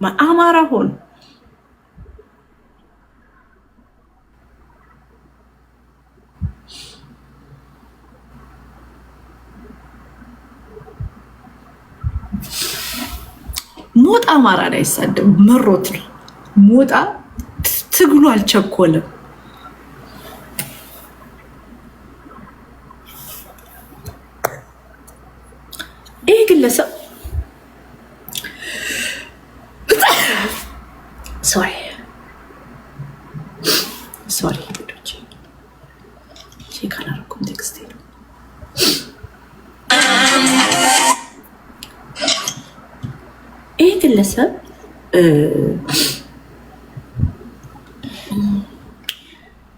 አማራ ሆን ሞጣ አማራ ላይ አይሳደም፣ መሮት ነው። ሞጣ ትግሉ አልቸኮለም። ይህ ግለሰብ ሶሪ ካላረኩም ቴክስት ሄዱ። ይህ ግለሰብ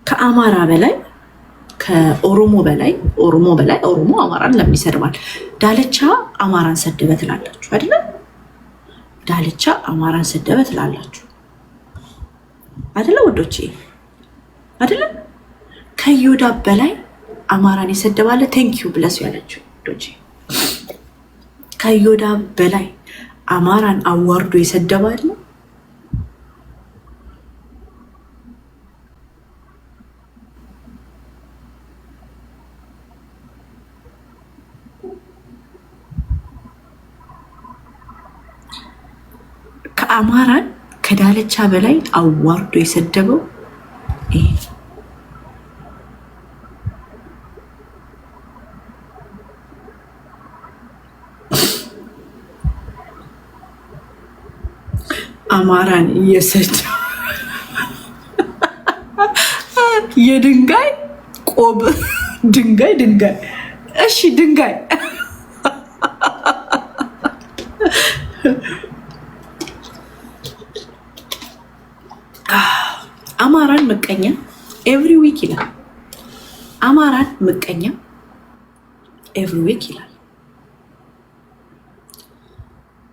ከአማራ በላይ ከኦሮሞ በላይ ኦሮሞ አማራን ለምን ይሰድባል? ዳልቻ አማራን ሰደበ ትላላችሁ አይደለም? ዳልቻ አማራን ሰደበ ትላላችሁ አይደለም? ወዶቼ አይደለም? ከዮዳ በላይ አማራን ይሰደባለ። ቴንኪዩ ብለስ ያለችው ወዶቼ። ከዮዳ በላይ አማራን አዋርዶ ይሰደባል። ከአማራን ከዳልቻ በላይ አዋርዶ የሰደበው ይሄ አማራን እየሰደበ የድንጋይ ቆብ ድንጋይ እሺ ድንጋይ አማራን ምቀኛ ኤቭሪ ዊክ ይላል። አማራን ምቀኛ ኤቭሪ ዊክ ይላል።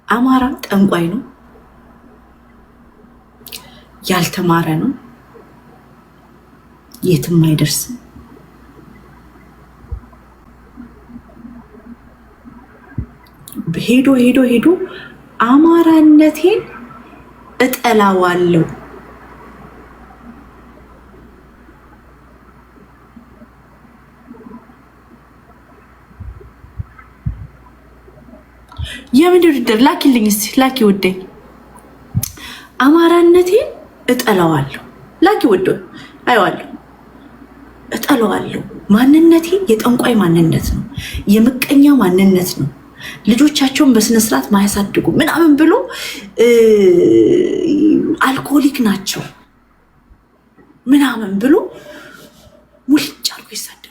አማራ ጠንቋይ ነው፣ ያልተማረ ነው፣ የትም አይደርስም። ሄዶ አማራነቴን እጠላዋለሁ። የምንድን ውድድር ላኪልኝ እስቲ ላኪ ውዴ። አማራነቴን እጠላዋለሁ ላኪ ውዴ። አይዋለሁ እጠላዋለሁ። ማንነቴ የጠንቋይ ማንነት ነው፣ የምቀኛ ማንነት ነው። ልጆቻቸውን በስነስርዓት ማያሳድጉ ምናምን ብሎ አልኮሊክ ናቸው ምናምን ብሎ ሙልጭ አርጎ ይሳደባል።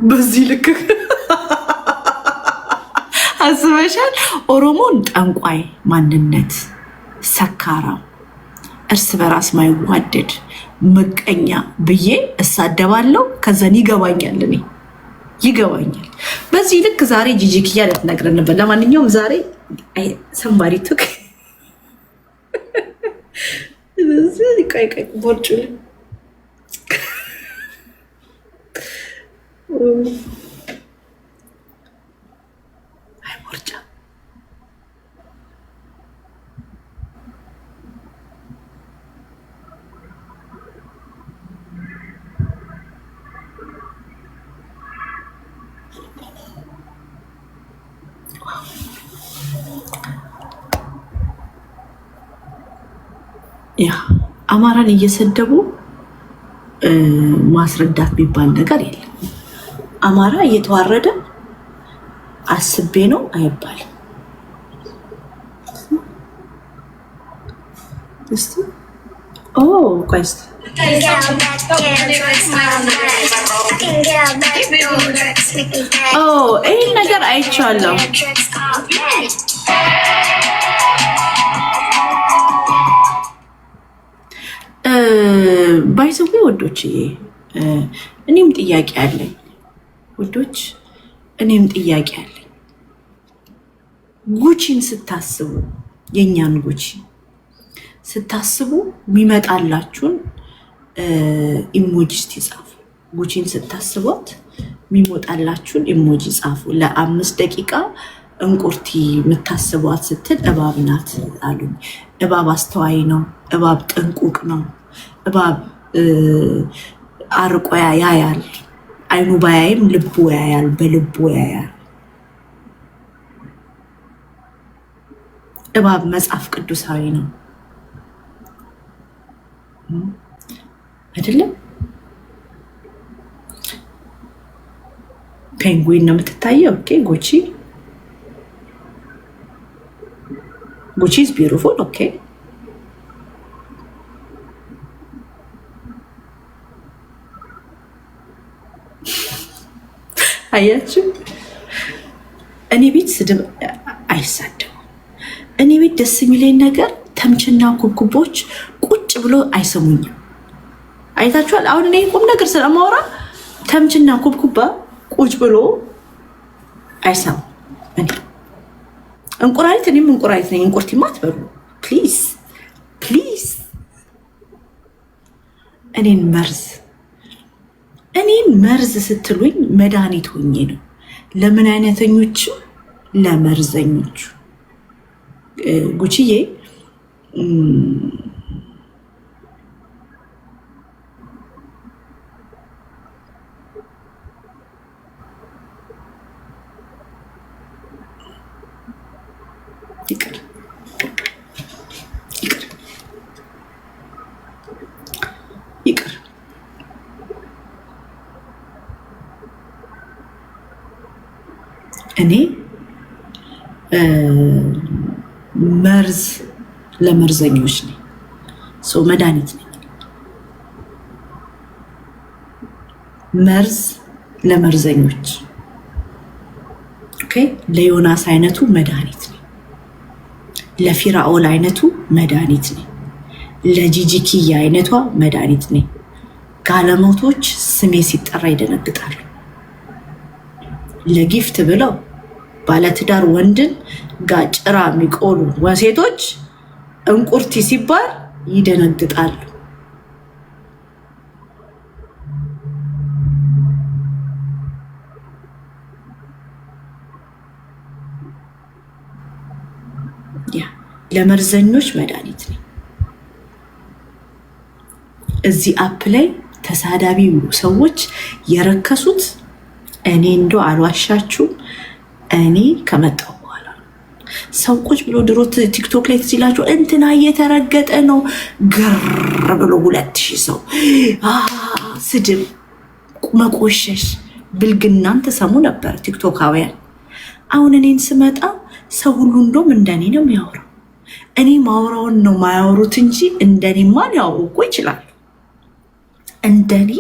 በዚህ ልክ አስበሻል? ኦሮሞን ጠንቋይ ማንነት፣ ሰካራም፣ እርስ በራስ ማይዋደድ ምቀኛ ብዬ እሳደባለሁ። ከዛን ይገባኛል፣ እኔ ይገባኛል። በዚህ ልክ ዛሬ ጂጂክያ ልትነግረን ነበር። ለማንኛውም ዛሬ ሰንባሪ ቱክ ቆይ ቦርጩ አይ ቦርጫ ያ አማራን እየሰደቡ ማስረዳት የሚባል ነገር የለም። አማራ እየተዋረደ አስቤ ነው አይባልም። እስቲ ቆይ እስቲ ይህን ነገር አይቼዋለሁ። ባይዘዌ ወዶች እኔም ጥያቄ አለኝ ውዶች፣ እኔም ጥያቄ አለኝ። ጉቺን ስታስቡ የኛን ጉቺ ስታስቡ የሚመጣላችሁን ኢሞጂ ጻፉ። ጉቺን ስታስቧት የሚሞጣላችሁን ኢሞጂ ጻፉ። ለ5 ደቂቃ እንቁርቲ የምታስቧት ስትል እባብ ናት አሉኝ። እባብ አስተዋይ ነው። እባብ ጥንቁቅ ነው። እባብ አርቆ ያያል። አይኑ ባያይም ልቡ ያያል፣ በልቡ ያያል። እባብ መጽሐፍ ቅዱሳዊ ነው አይደለም? ፔንጉዊን ነው የምትታየው። ኦኬ ጉቺ ኢዝ ቢዩቲፉል። ኦኬ አያችሁ፣ እኔ ቤት ስድብ አይሳደቡም። እኔ ቤት ደስ የሚለኝ ነገር ተምችና ኩብኩቦች ቁጭ ብሎ አይሰሙኝም። አይታችኋል። አሁን እኔ ቁም ነገር ስለማወራ ተምችና ኩብኩባ ቁጭ ብሎ አይሰሙ። እኔ እንቁራሪት፣ እኔም እንቁራሪት ነኝ። እንቁርቲማ አትበሉ ፕሊዝ ፕሊዝ። እኔን መርዝ ስትሉኝ መድኃኒት ሆኜ ነው። ለምን አይነተኞቹ? ለመርዘኞቹ። ጉቺዬ ይቅር እኔ መርዝ ለመርዘኞች ነኝ። ሰው መድኃኒት ነኝ። መርዝ ለመርዘኞች። ኦኬ። ለዮናስ አይነቱ መድኃኒት ነኝ። ለፊራኦል አይነቱ መድኃኒት ነኝ። ለጂጂኪያ አይነቷ መድኃኒት ነኝ። ጋለሞቶች ስሜ ሲጠራ ይደነግጣሉ። ለጊፍት ብለው ባለትዳር ወንድን ጋጭራ የሚቆሉ ሴቶች እንቁርቲ ሲባል ይደነግጣሉ። ለመርዘኞች መድኃኒት ነኝ። እዚህ አፕ ላይ ተሳዳቢ ሰዎች የረከሱት እኔ እንደው አልዋሻችሁም፣ እኔ ከመጣሁ በኋላ ሰው ቁጭ ብሎ ድሮ ቲክቶክ ላይ ትዚላችሁ እንትና እየተረገጠ ነው ግር ብሎ 2000 ሰው ስድብ፣ መቆሸሽ፣ ብልግናን ተሰሙ ነበር ቲክቶካውያን። አሁን እኔን ስመጣ ሰው ሁሉ እንደውም እንደኔ ነው የሚያወራው። እኔ ማውራውን ነው ማያወሩት እንጂ እንደኔ ማን ያወሩ እኮ ይችላል። እንደኔ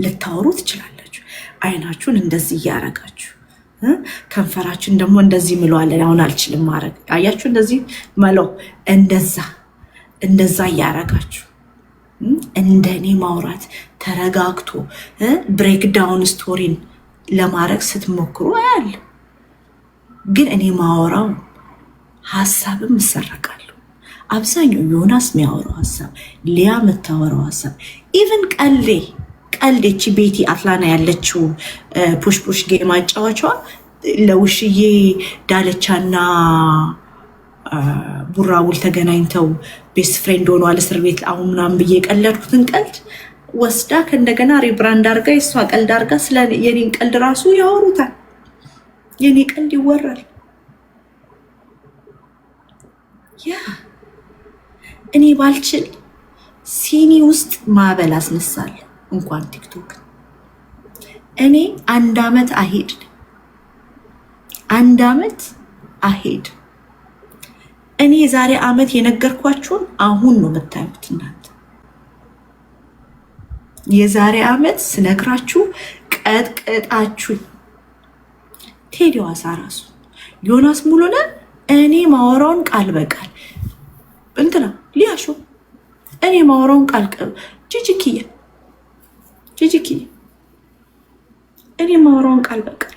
ልታወሩ ትችላላችሁ። አይናችሁን እንደዚህ እያረጋችሁ ከንፈራችሁን ደግሞ እንደዚህ ምለዋለን። አሁን አልችልም ማድረግ። አያችሁ እንደዚህ መለው እንደዛ እያረጋችሁ እንደኔ ማውራት ተረጋግቶ ብሬክዳውን ስቶሪን ለማድረግ ስትሞክሩ አያለ። ግን እኔ ማወራው ሀሳብም እሰረቃለሁ። አብዛኛው ዮናስ የሚያወራው ሀሳብ፣ ሊያ የምታወራው ሀሳብ፣ ኢቨን ቀልዴቺ ቤቲ አትላና ያለችው ፑሽ ጌም አጫዋቿ ለውሽዬ ዳለቻና ቡራቡል ተገናኝተው ቤስት ፍሬንድ ሆኗል እስር ቤት አሁን ምናምን ብዬ የቀለድኩትን ቀልድ ወስዳ ከእንደገና ሪብራንድ አርጋ የሷ ቀልድ አርጋ ስለ የኔን ቀልድ ራሱ ያወሩታል። የኔ ቀልድ ይወራል። ያ እኔ ባልችል ሲኒ ውስጥ ማዕበል አስነሳለሁ። እንኳን ቲክቶክ እኔ 1 ዓመት አሄድ 1 ዓመት አሄድ። እኔ የዛሬ ዓመት የነገርኳችሁን አሁን ነው የምታዩት እናንተ። የዛሬ ዓመት ስነግራችሁ ቀጥቅጣችሁ ቴዲ ዋሳ ራሱ ዮናስ ሙሉነ እኔ ማወራውን ቃል በቃል እንትና ሊያሾ እኔ ማወራውን ቃል ጂጂኪያ እኔ ማወራውን ቃል በቃል።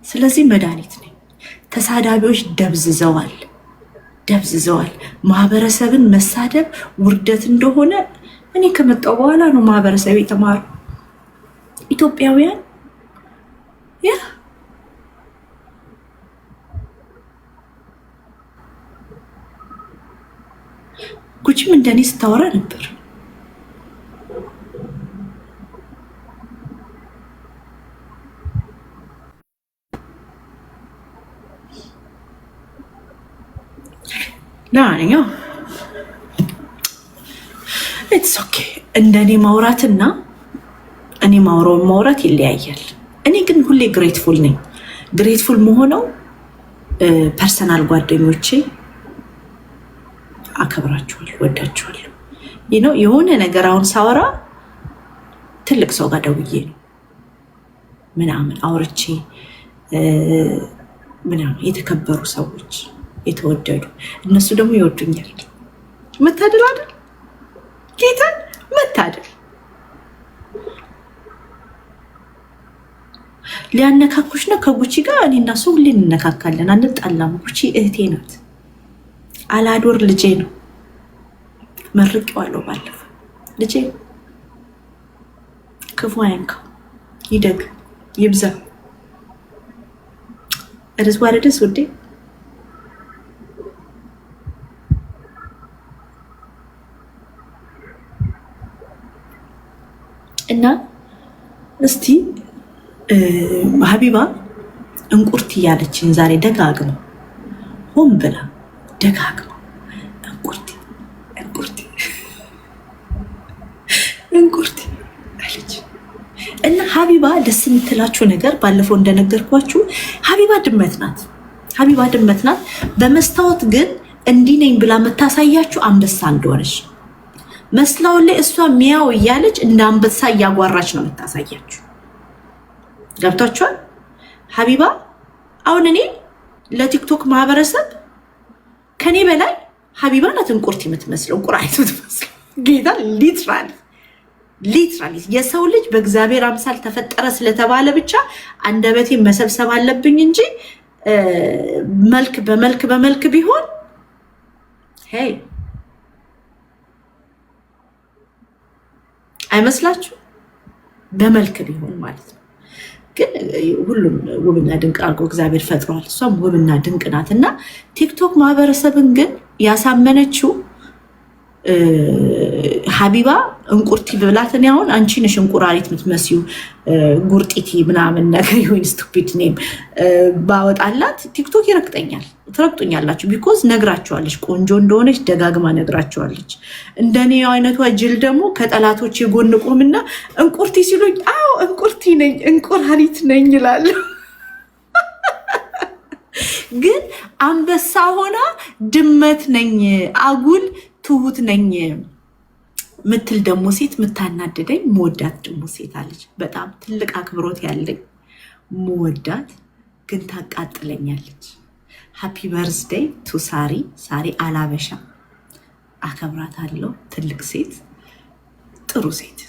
ስለዚህ መድኃኒት ነኝ። ተሳዳቢዎች ደብዝዘዋል። ማህበረሰብን መሳደብ ውርደት እንደሆነ እኔ ከመጣሁ በኋላ ነው ማህበረሰብ የተማሩ ኢትዮጵያውያን ያ ጉቺም እንደኔ ስታወራ ነበር። ለማንኛውም ኢትስ ኦኬ። እንደኔ ማውራትና እኔ ማውራውን ማውራት ይለያያል። እኔ ግን ሁሌ ግሬትፉል ነኝ። ግሬትፉል መሆነው ፐርሰናል ጓደኞቼ አከብራቸዋለሁ፣ ወዳቸዋለሁ። የሆነ ነገር አሁን ሳወራ ትልቅ ሰው ጋር ደውዬ ነው ምናምን አውርቼ ምናምን የተከበሩ ሰዎች የተወደዱ እነሱ ደግሞ ይወዱኛል። መታደል አይደል? ጌታን መታደል። ሊያነካኩሽ ነው ከጉቺ ጋር። እኔ እና እሱ ሁሌ እንነካካለን፣ አንጣላም። ጉቺ እህቴ ናት። አላዶር ልጄ ነው። መርቄዋለሁ ባለፈው። ልጄ ክፉ አይንካው፣ ይደግ ይብዛ። እርስ ዋረደስ ውዴ እና እስቲ ሀቢባ እንቁርት እያለችን ዛሬ ደጋግመው ሆን ብላ ደጋግመው እንቁርት እንቁርት እንቁርት አለች። እና ሀቢባ ደስ የምትላችሁ ነገር ባለፈው እንደነገርኳችሁ ሀቢባ ድመት ናት። ሀቢባ ድመት ናት። በመስታወት ግን እንዲህ ነኝ ብላ የምታሳያችሁ አንበሳ እንደሆነች መስላው ላይ እሷ ሚያው እያለች እንደ አንበሳ እያጓራች ነው የምታሳያችሁ። ገብቷችኋል? ሀቢባ አሁን እኔ ለቲክቶክ ማህበረሰብ ከኔ በላይ ሀቢባ ናት እንቁርት የምትመስለው፣ እንቁራሪት የምትመስለው። ጌታ ሊትራሊ የሰው ልጅ በእግዚአብሔር አምሳል ተፈጠረ ስለተባለ ብቻ አንደበቴ መሰብሰብ አለብኝ እንጂ መልክ በመልክ ቢሆን ሄይ አይመስላችሁ? በመልክ ቢሆን ማለት ነው። ግን ሁሉም ውብና ድንቅ አድርጎ እግዚአብሔር ፈጥሯል። እሷም ውብና ድንቅ ናት። እና ቲክቶክ ማህበረሰብን ግን ያሳመነችው ሀቢባ እንቁርቲ ብላት። እኔ አሁን አንቺ ነሽ እንቁራሪት የምትመስዩ ጉርጢቲ ምናምን ነገር ይሁን ስቱፒድ ኔም ባወጣላት ቲክቶክ ይረግጠኛል። ትረግጡኛላችሁ። ቢኮዝ ነግራቸዋለች፣ ቆንጆ እንደሆነች ደጋግማ ነግራቸዋለች። እንደኔ አይነቷ ጅል ደግሞ ከጠላቶች የጎን ቆምና እንቁርቲ ሲሉኝ አዎ እንቁርቲ ነኝ እንቁራሪት ነኝ እላለሁ። ግን አንበሳ ሆና ድመት ነኝ አጉል ትሁት ነኝ ምትል ደግሞ ሴት ምታናደደኝ መወዳት ደግሞ ሴት አለች። በጣም ትልቅ አክብሮት ያለኝ መወዳት ግን ታቃጥለኛለች። ሃፒ በርዝዴይ ቱ ሳሪ አላበሻ። አከብራታለሁ። ትልቅ ሴት፣ ጥሩ ሴት።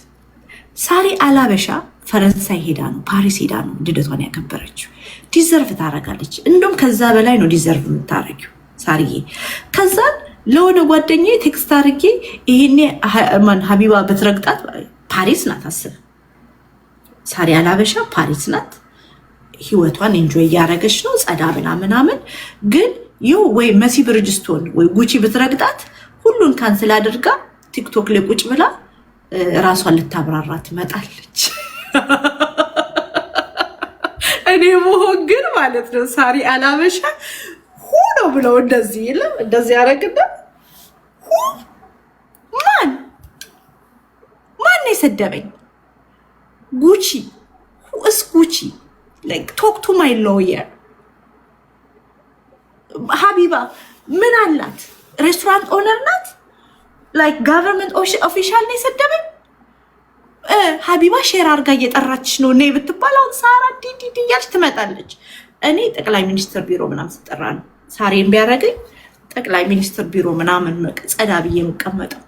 ሳሪ አላበሻ ፈረንሳይ ሄዳ ነው ፓሪስ ሄዳ ነው ልደቷን ያከበረችው። ዲዘርቭ ታረጋለች። እንደውም ከዛ በላይ ነው ዲዘርቭ የምታረጊው ሳሪዬ። ከዛን ለሆነ ጓደኛዬ ቴክስት አድርጌ ይሄኔ ሀቢባ ብትረግጣት ፓሪስ ናት። አስብ፣ ሳሪ አላበሻ ፓሪስ ናት። ህይወቷን ኢንጆይ እያደረገች ነው ጸዳ ብላ ምናምን። ግን ይው ወይ መሲ ብርጅስቶን ወይ ጉቺ ብትረግጣት ሁሉን ካንስል አድርጋ ቲክቶክ ላይ ቁጭ ብላ ራሷን ልታብራራ ትመጣለች። እኔ መሆን ግን ማለት ነው ሳሪ አላበሻ ሆኖ ብለው እንደዚህ የለም እንደዚህ ያደረግና ማን የሰደበኝ? ጉቺ እስ ጉቺ ቶክ ቱ ማይ ሎየር። ሀቢባ ምን አላት? ሬስቶራንት ኦነር ናት። ላይክ ጋቨርንመንት ኦፊሻል ነው የሰደበኝ። ሀቢባ ሼር አርጋ እየጠራችሽ ነው እኔ ብትባል አሁን ሳራ ዲዲዲ እያልሽ ትመጣለች። እኔ ጠቅላይ ሚኒስትር ቢሮ ምናምን ስጠራ ነው ሳሬን ቢያደርገኝ ጠቅላይ ሚኒስትር ቢሮ ምናምን ጸዳ ብዬ የምቀመጠው።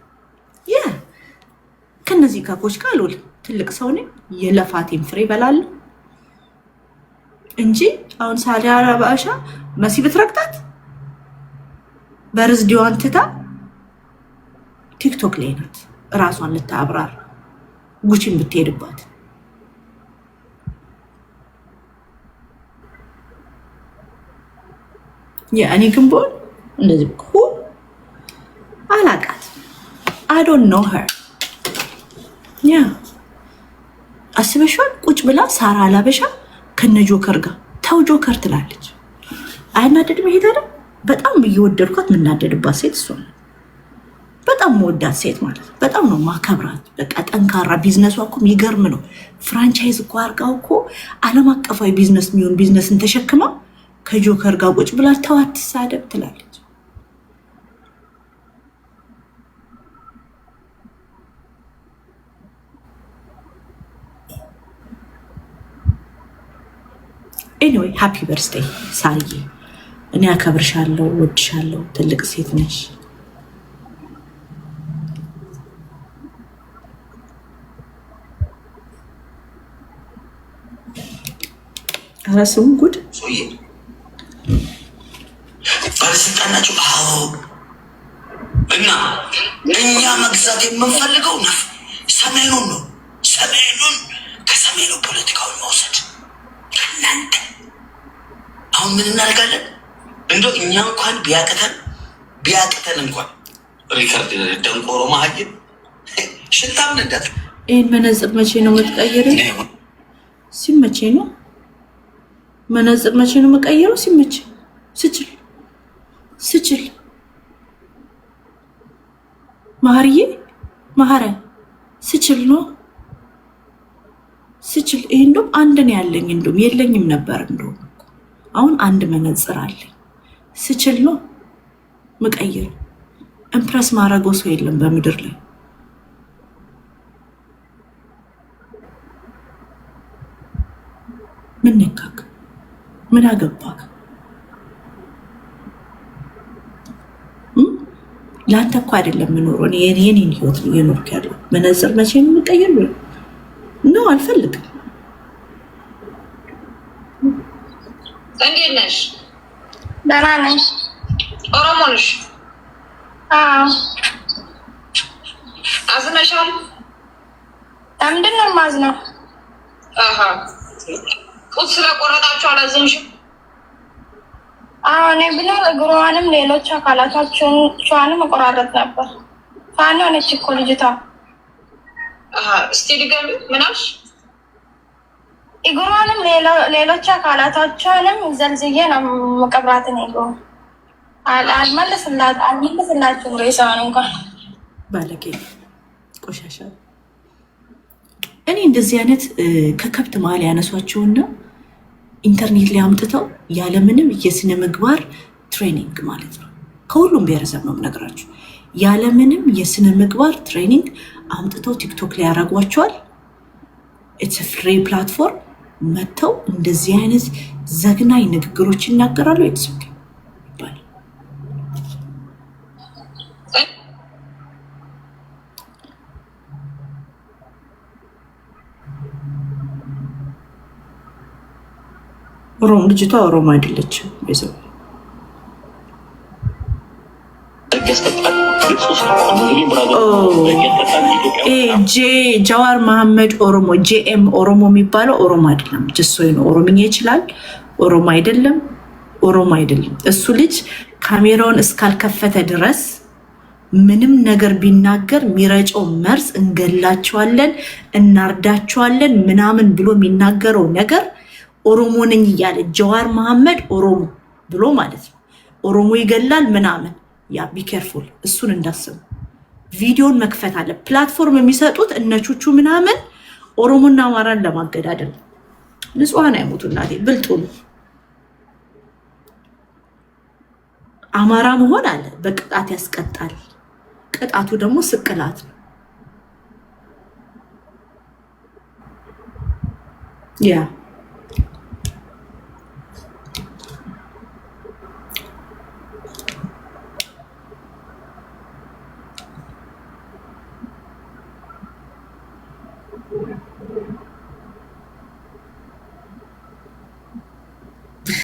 ከነዚህ ካኮች ጋር አልውልም። ትልቅ ሰው ነኝ። የለፋቴን ፍሬ እበላለሁ እንጂ አሁን ሳሪ አላበሻ መሲ ብትረግጣት በርዝዲዋን ትታ ቲክቶክ ላይ ናት። ራሷን ልታብራር ጉቺን ብትሄድባት እኔ ግን ቦል እንደዚህ አላቃት I don't know her አስበሽዋል ቁጭ ብላ ሳራ አላበሻ ከነጆከር ጋር ተው ጆከር ትላለች አይናደድም ይሄ ታዲያ በጣም እየወደድኳት ምናደድባት ሴት እሷ ነው በጣም ወዳት ሴት ማለት በጣም ነው ማከብራት በቃ ጠንካራ ቢዝነሷ እኮ የሚገርም ነው ፍራንቻይዝ እኮ አርጋው እኮ ዓለም አቀፋዊ ቢዝነስ የሚሆን ቢዝነስን ተሸክማ ከጆከር ጋር ቁጭ ብላ ተው አትሳደብ ትላለች Anyway, happy birthday, Sari. እኔ አከብርሻለሁ ወድሻለሁ ትልቅ ሴት ነሽ አራስም ጉድ ባለስልጣናችሁ እና እኛ መግዛት የምንፈልገው ነው ሰሜኑን ነው ሰሜኑን ከሰሜኑ ፖለቲካው መውሰድ እናንተ አሁን ምን እናደርጋለን እንደው እኛ እንኳን ቢያቅተን እንኳን ሪከርድ ደንቆሮ ማህጅብ ሽታም እንደት ይሄን መነጽር መቼ ነው የምትቀይረው ሲመቼ ነው መነጽር መቼ ነው የምቀይረው ሲመቼ ስችል ማህሪዬ ማህረ ስችል ነው ስችል ይሄ እንደውም አንድ ነው ያለኝ እንደውም የለኝም ነበር እንደውም አሁን አንድ መነጽር አለኝ ስችል ነው መቀየር ኢምፕረስ ማረጎ ሰው የለም በመድር ላይ ምን ነካክ ምን አገባክ ላንተ እኮ አይደለም የምኖረው የኔን ህይወት ነው የኖርክ ያለው መነጽር መቼ ነው መቀየር ነው አልፈልግም እንዴት ነሽ? ደህና ነሽ? ኦሮሞ ነሽ? አዎ። አዝነሻል? ለምንድን ነው የማዝነው? ጡት ስለቆረጣችሁ አላዘንሽም? አዎ እኔ ብለው እግሯንም ሌሎች አካላቶቿንም እቆራረጥ ነበር። ፋኖ ነች እኮ ልጅቷ። እስቲ ድገሚ ምን አልሽ? እግሯንም ሌሎች አካላቶቿንም ዘልዝዬ ነው መቀብራት ነው አልመለስላችሁ ሬሳውን እንኳን ባለጌ ቆሻሻ እኔ እንደዚህ አይነት ከከብት መሀል ያነሷቸውና ኢንተርኔት ላይ አምጥተው ያለምንም የስነ ምግባር ትሬኒንግ ማለት ነው ከሁሉም ብሔረሰብ ነው የምነግራችሁ ያለምንም የስነ ምግባር ትሬኒንግ አምጥተው ቲክቶክ ላይ ያደርጓቸዋል ኢትስ አ ፍሪ ፕላትፎርም መተው እንደዚህ አይነት ዘግናኝ ንግግሮች ይናገራሉ ኢትስ ኦኬ ይባል ልጅቷ ኦሮሞ አይደለችም ቤተሰብ ጀዋር መሐመድ ኦሮሞ ጄኤም ኦሮሞ የሚባለው ኦሮሞ አይደለም ጅሶይ ነው ኦሮምኛ ይችላል ኦሮሞ አይደለም እሱ ልጅ ካሜራውን እስካልከፈተ ድረስ ምንም ነገር ቢናገር ሚረጨው መርዝ እንገላቸዋለን እናርዳቸዋለን ምናምን ብሎ የሚናገረው ነገር ኦሮሞ ነኝ እያለ ጀዋር መሐመድ ኦሮሞ ብሎ ማለት ነው ኦሮሞ ይገላል ምናምን ያ ቢ ኬርፉል እሱን እንዳስቡ ቪዲዮን መክፈት አለ ፕላትፎርም የሚሰጡት እነቹቹ ምናምን ኦሮሞና አማራን ለማገዳደል ንጹሃን አይሞቱ እናቴ ብልጡ ነው አማራ መሆን አለ በቅጣት ያስቀጣል ቅጣቱ ደግሞ ስቅላት ነው ያ